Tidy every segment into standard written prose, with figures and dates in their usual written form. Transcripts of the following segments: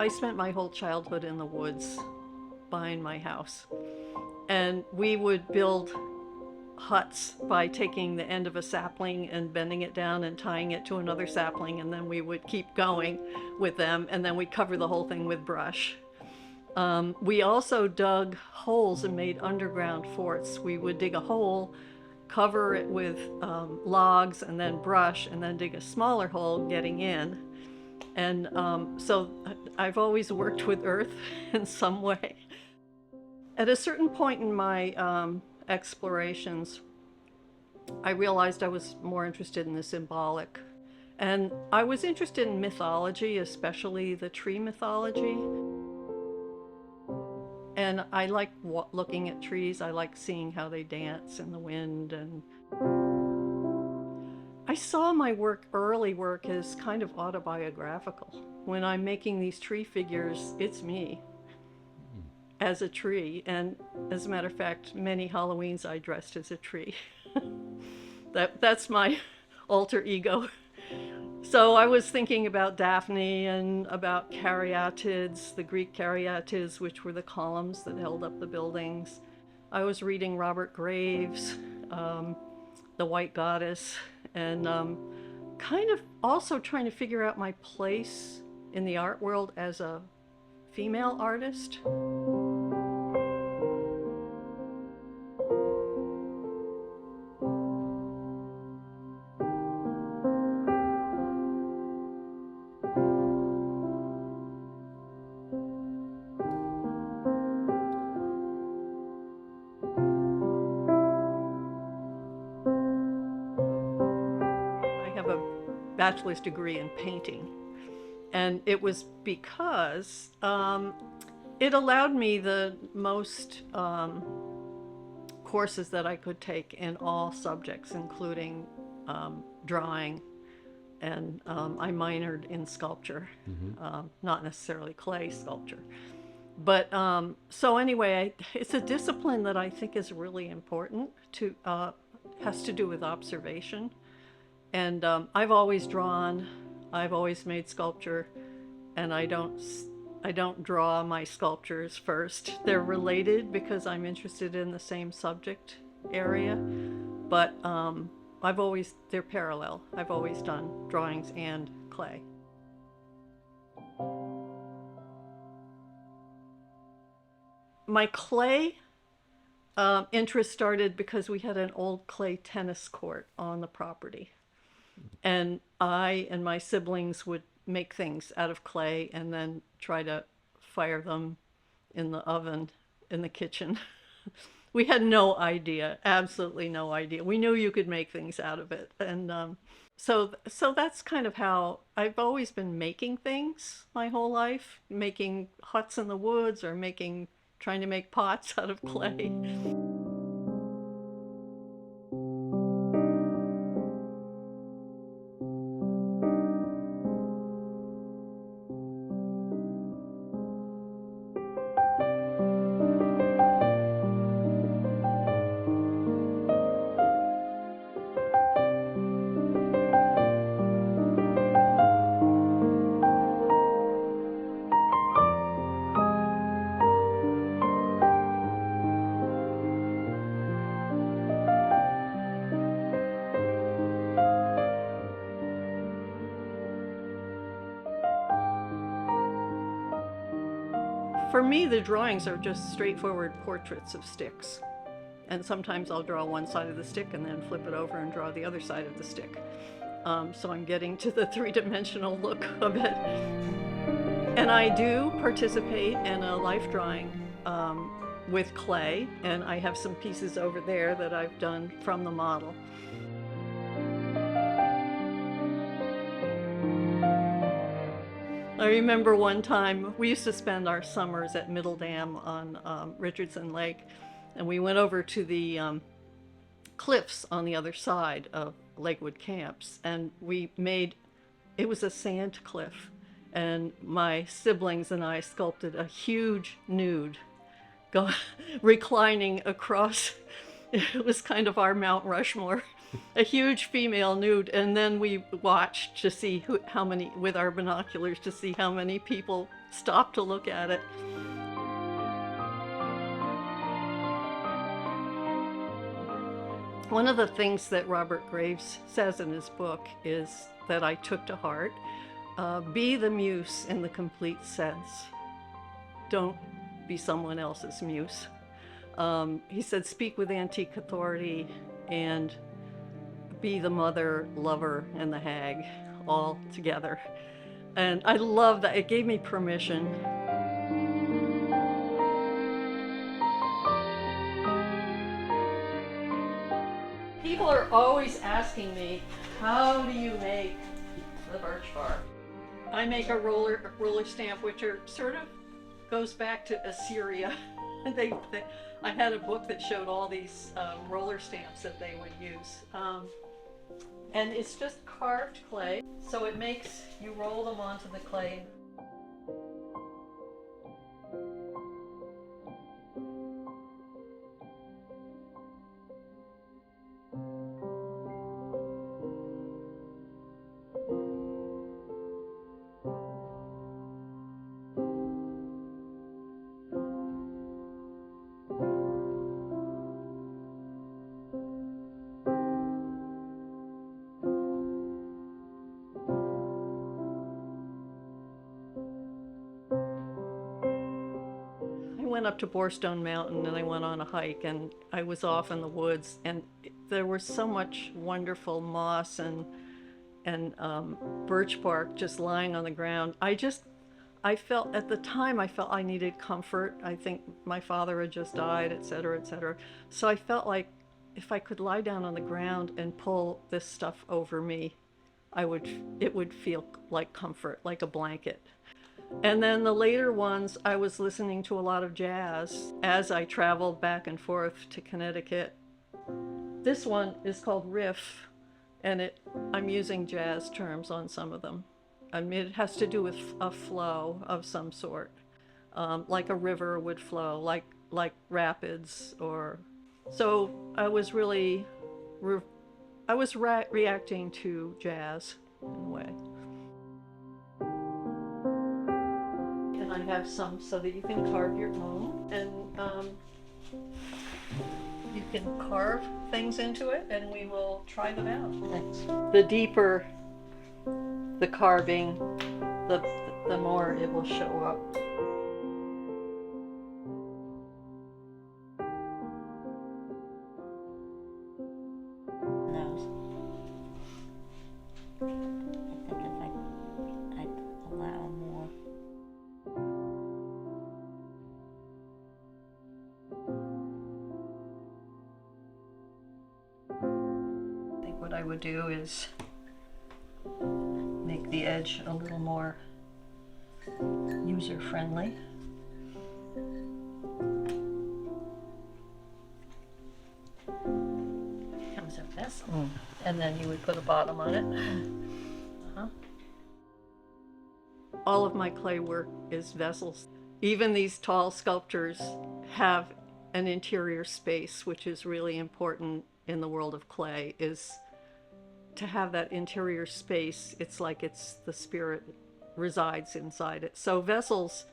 I spent my whole childhood in the woods behind my house. And we would build huts by taking the end of a sapling and bending it down and tying it to another sapling, and then we would keep going with them, and then we'd cover the whole thing with brush. We also dug holes and made underground forts. We would dig a hole, cover it with logs and then brush, and then dig a smaller hole getting in. And so I've always worked with earth in some way. At a certain point in my explorations, I realized I was more interested in the symbolic. And I was interested in mythology, especially the tree mythology. And I like looking at trees. I like seeing how they dance in the wind. And I saw my early work, as kind of autobiographical. When I'm making these tree figures, it's me as a tree. And as a matter of fact, many Halloweens I dressed as a tree. That's my alter ego. So I was thinking about Daphne and about caryatids, the Greek caryatids, which were the columns that held up the buildings. I was reading Robert Graves, The White Goddess, and kind of also trying to figure out my place in the art world as a female artist. Bachelor's degree in painting, and it was because it allowed me the most courses that I could take in all subjects, including drawing, and I minored in sculpture, not necessarily clay sculpture. But so anyway, it's a discipline that I think is really important to, has to do with observation. And I've always drawn, I've always made sculpture, and I don't draw my sculptures first. They're related because I'm interested in the same subject area, but they're parallel. I've always done drawings and clay. My clay interest started because we had an old clay tennis court on the property. And I and my siblings would make things out of clay and then try to fire them in the oven in the kitchen. We had no idea, absolutely no idea. We knew you could make things out of it. And so that's kind of how I've always been making things my whole life, making huts in the woods or trying to make pots out of clay. For me, the drawings are just straightforward portraits of sticks. And sometimes I'll draw one side of the stick and then flip it over and draw the other side of the stick. So I'm getting to the three-dimensional look of it. And I do participate in a life drawing with clay, and I have some pieces over there that I've done from the model. I remember one time, we used to spend our summers at Middle Dam on Richardson Lake, and we went over to the cliffs on the other side of Lakewood Camps, and it was a sand cliff, and my siblings and I sculpted a huge nude reclining across. It was kind of our Mount Rushmore. A huge female nude, and then we watched to see how many, with our binoculars, to see how many people stop to look at it. One of the things that Robert Graves says in his book is that I took to heart, be the muse in the complete sense. Don't be someone else's muse. He said, speak with antique authority and be the mother, lover, and the hag all together. And I love that. It gave me permission. People are always asking me, how do you make the birch bark? I make a roller stamp, which are sort of goes back to Assyria. I had a book that showed all these roller stamps that they would use. And it's just carved clay, so it makes, you roll them onto the clay. I went up to Borestone Mountain and I went on a hike, and I was off in the woods, and there was so much wonderful moss and birch bark just lying on the ground. I felt, at the time, I felt I needed comfort. I think my father had just died, et cetera, et cetera. So I felt like if I could lie down on the ground and pull this stuff over me, it would feel like comfort, like a blanket. And then the later ones, I was listening to a lot of jazz as I traveled back and forth to Connecticut. This one is called Riff, and I'm using jazz terms on some of them. I mean, it has to do with a flow of some sort, like a river would flow, like rapids, or so I was really reacting to jazz in a way. And I have some so that you can carve your own, and you can carve things into it, and we will try them out. Thanks. The deeper the carving, the more it will show up. Nose. I think if I'd allow more. I think what I would do is make the edge a little more user-friendly. Comes a vessel, and then you would put a bottom on it. All of my clay work is vessels. Even these tall sculptures have an interior space, which is really important in the world of clay, is to have that interior space. It's like the spirit resides inside it. So vessels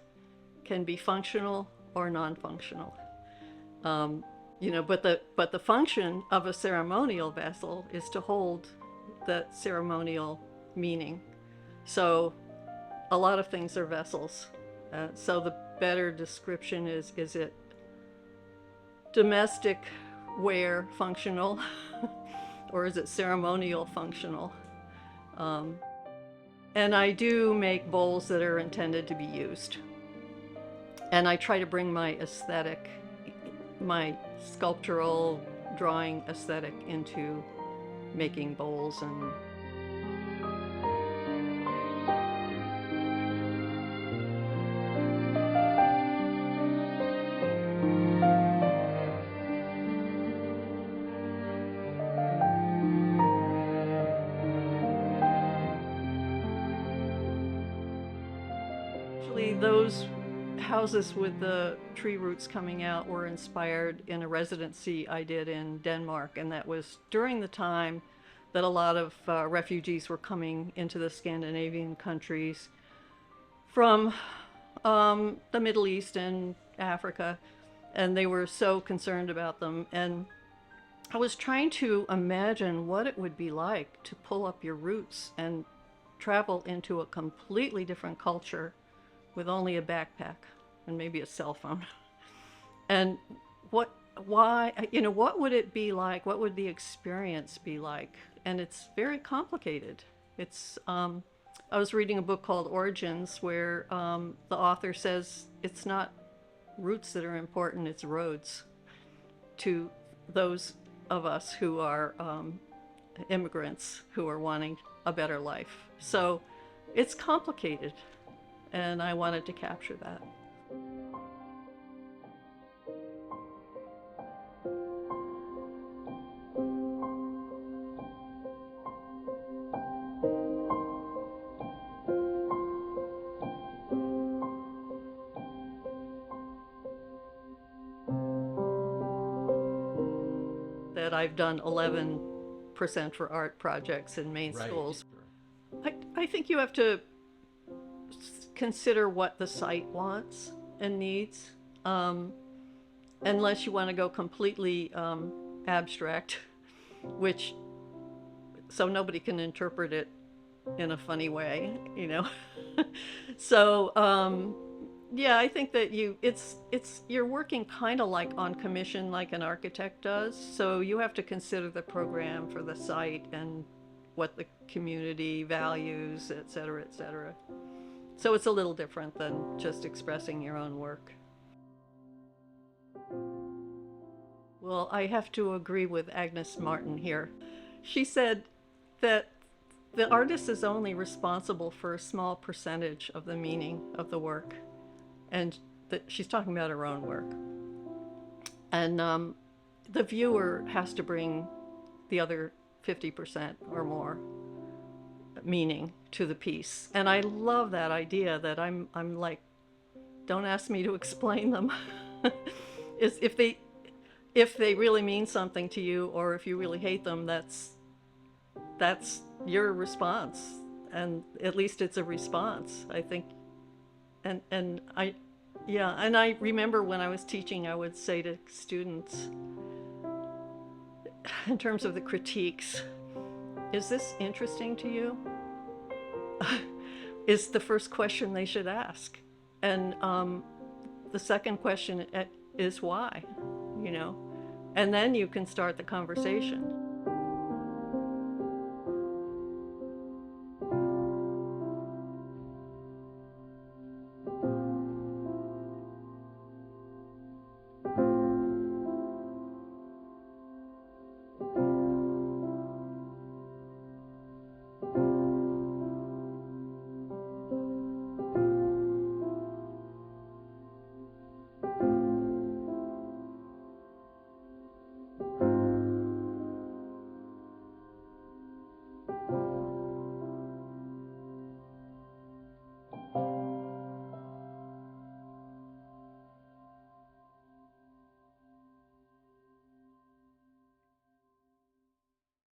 can be functional or non-functional. But the function of a ceremonial vessel is to hold the ceremonial meaning. So a lot of things are vessels. So the better description is it domestic ware functional or is it ceremonial functional? And I do make bowls that are intended to be used. And I try to bring my aesthetic, my sculptural drawing aesthetic into making bowls. And actually, those houses with the tree roots coming out were inspired in a residency I did in Denmark, and that was during the time that a lot of refugees were coming into the Scandinavian countries from the Middle East and Africa, and they were so concerned about them. And I was trying to imagine what it would be like to pull up your roots and travel into a completely different culture with only a backpack and maybe a cell phone. And what would it be like? What would the experience be like? And it's very complicated. I was reading a book called Origins where the author says it's not roots that are important, it's roads to those of us who are immigrants who are wanting a better life. So it's complicated, and I wanted to capture that. That I've done 11% for art projects in Maine schools. I think you have to consider what the site wants and needs, unless you want to go completely abstract, which so nobody can interpret it in a funny way, you know. So yeah, I think that you're working kind of like on commission, like an architect does. So you have to consider the program for the site and what the community values, et cetera, et cetera. So it's a little different than just expressing your own work. Well, I have to agree with Agnes Martin here. She said that the artist is only responsible for a small percentage of the meaning of the work. And she's talking about her own work. And the viewer has to bring the other 50% or more meaning to the piece. And I love that idea that I'm like, don't ask me to explain them. If they really mean something to you, or if you really hate them, that's your response. And at least it's a response, I think. And I remember when I was teaching, I would say to students, in terms of the critiques, is this interesting to you? Is the first question they should ask. And the second question is why, you know? And then you can start the conversation.